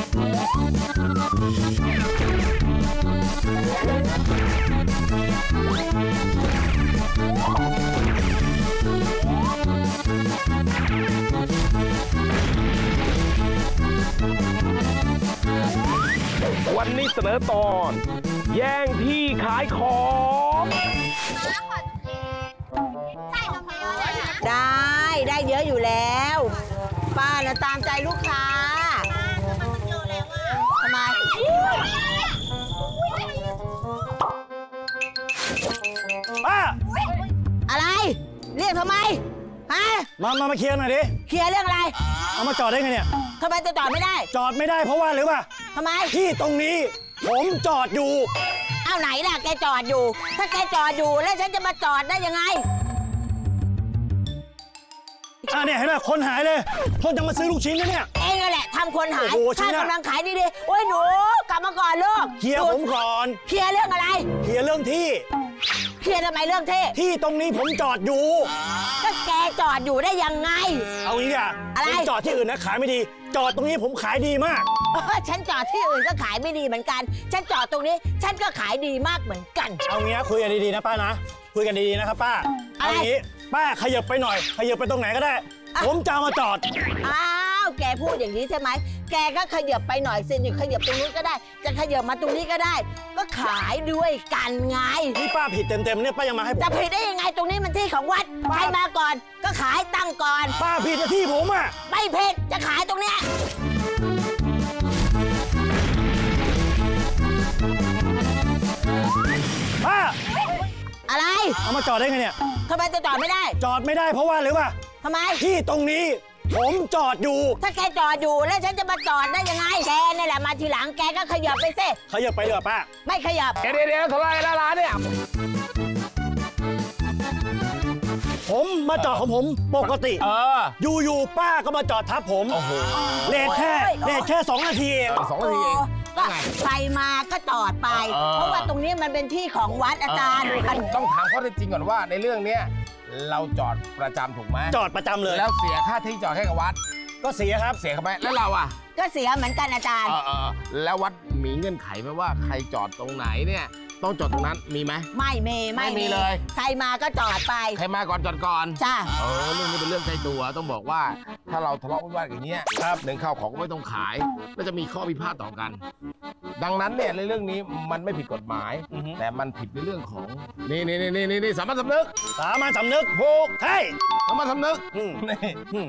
วันนี้เสนอตอนแย่งที่ขายของได้เยอะอยู่แล้วป้าน่ะตามใจลูกค้าทำไมป้าอะไรเรียกทำไมฮะมาเคลียร์หน่อยดิเคลียร์เรื่องอะไรเอามาจอดได้ไงเนี่ยทำไมจะจอดไม่ได้จอดไม่ได้เพราะว่าหรือป่ะทำไมที่ตรงนี้ผมจอดอยู่เอาไหนล่ะแกจอดอยู่ถ้าแกจอดอยู่แล้วฉันจะมาจอดได้ยังไงเนี่ยเห็นไหมคนหายเลยคนจะมาซื้อลูกชิ้นนะเนี่ยเองนั่นแหละทำคนหายข้ากำลังขายดีๆโอ้ยหนูกลับมาก่อนลูกเคลียร์ผมก่อนเคลียร์เรื่องอะไรเคลียร์เรื่องที่เคลียร์ทำไมเรื่องที่ตรงนี้ผมจอดอยู่ก็แกจอดอยู่ได้ยังไงเอางี้อ่ะอะไรจอดที่อื่นนะขายไม่ดีจอดตรงนี้ผมขายดีมากฉันจอดที่อื่นก็ขายไม่ดีเหมือนกันฉันจอดตรงนี้ฉันก็ขายดีมากเหมือนกันเอางี้คุยกันดีๆนะป้านะคุยกันดีๆนะครับป้าเอางี้ป้าขยับไปหน่อยขยับไปตรงไหนก็ได้ผมจะมาจอดอ้าวแกพูดอย่างนี้ใช่ไหมแกก็ขยับไปหน่อยสิขยับตรงนู้นก็ได้จะขยับมาตรงนี้ก็ได้ก็ขายด้วยกันไงนี่ป้าผิดเต็มๆเนี่ยป้ายังมาให้จะผิดได้ยังไงตรงนี้มันที่ของวัดใครมาก่อนก็ขายตั้งก่อนป้าผิดที่ผมอ่ะไม่ผิดจะขายตรงเนี้ยป้าอะไรเอามาจอดได้ไงเนี่ยทำไมจะจอดไม่ได้จอดไม่ได้เพราะว่าหรือป่ะทำไมที่ตรงนี้ผมจอดอยู่ถ้าแกจอดอยู่แล้วฉันจะมาจอดได้ยังไงแกนี่แหละมาทีหลังแกก็ขยับไปสิขยับไปเลยป้าไม่ขยับเดี๋ยวเท่าไรละร้านเนี่ยผมมาจอดของผมปกติอยู่ป้าก็มาจอดทับผมโอ้โหเลทแค่2 นาทีเอง2 นาทีเองก็ใครมาก็จอดไปเพราะว่าตรงนี้มันเป็นที่ของวัดอาจารย์ต้องถามข้อเท็จจริงก่อนว่าในเรื่องนี้เราจอดประจำถูกไหมจอดประจำเลยแล้วเสียค่าที่จอดให้กับวัดก็เสียครับเสียเข้าไปแล้วเราอ่ะก็เสียเหมือนกันอาจารย์แล้ววัดมีเงื่อนไขไหมว่าใครจอดตรงไหนเนี่ยต้องจอดตรงนั้นมีไหมไม่มีเลยใครมาก็จอดไปใครมาก่อนจอดก่อนจ้าเรื่องนี้เป็นเรื่องใกล้ตัวต้องบอกว่าถ้าเราทะเลาะวิวาทอย่างเงี้ยครับหนึ่งข้าวของก็ไม่ต้องขายแล้วจะมีข้อพิพาทต่อกันดังนั้นเนี่ยในเรื่องนี้มันไม่ผิดกฎหมายแต่มันผิดในเรื่องของนี่สามัญสำนึกถูกใช่สามัญสำนึก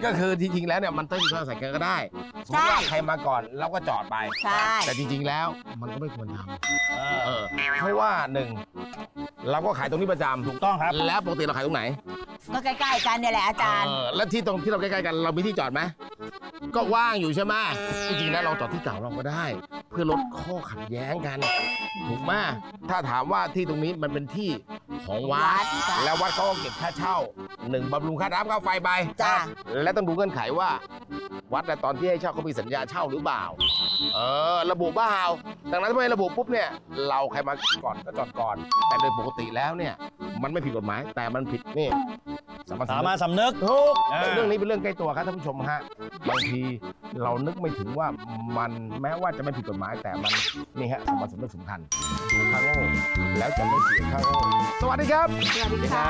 ก็คือจริงๆแล้วเนี่ยมันต้องมีข้อใส่กันก็ได้สมมติว่าใครมาก่อนเราก็จอดไปแต่จริงๆแล้วมันก็ไม่ควรทำเพราะว่า1เราก็ขายตรงนี้ประจำถูกต้องครับแล้วปกติเราขายตรงไหนก็ใกล้ๆกันเนี่ยแหละอาจารย์แล้วที่ตรงที่เราใกล้ๆกันเรามีที่จอดไหมก็ว่างอยู่ใช่ไหมจริงๆแล้วเราจอดที่เก่าเราก็ได้เพื่อลดข้อขัดแย้งกันถูกไหมถ้าถามว่าที่ตรงนี้มันเป็นที่ของวัดแล้ววัดเขาก็เก็บค่าเช่า1บำรุงค่าน้ำค่าไฟไปและต้องดูเงื่อนไขว่าวัดตอนที่ให้เช่าเขามีสัญญาเช่าหรือเปล่าระบุบ้าดังนั้นถ้าไม่ระบุปุ๊บเนี่ยเราใครมาก่อนก็จอดก่อนแต่โดยปกติแล้วเนี่ยมันไม่ผิดกฎหมายแต่มันผิดนี่สามัญสำนึกถูกเรื่องนี้เป็นเรื่องใกล้ตัวครับท่านผู้ชมฮะบางทีเรานึกไม่ถึงว่ามันแม้ว่าจะไม่ผิดกฎหมายแต่มันนี่ฮะสามัญสำนึกสำคัญดูข้างโง่แล้วจะไม่เสียข้างโง่สวัสดีครับสวัสดีค่ะ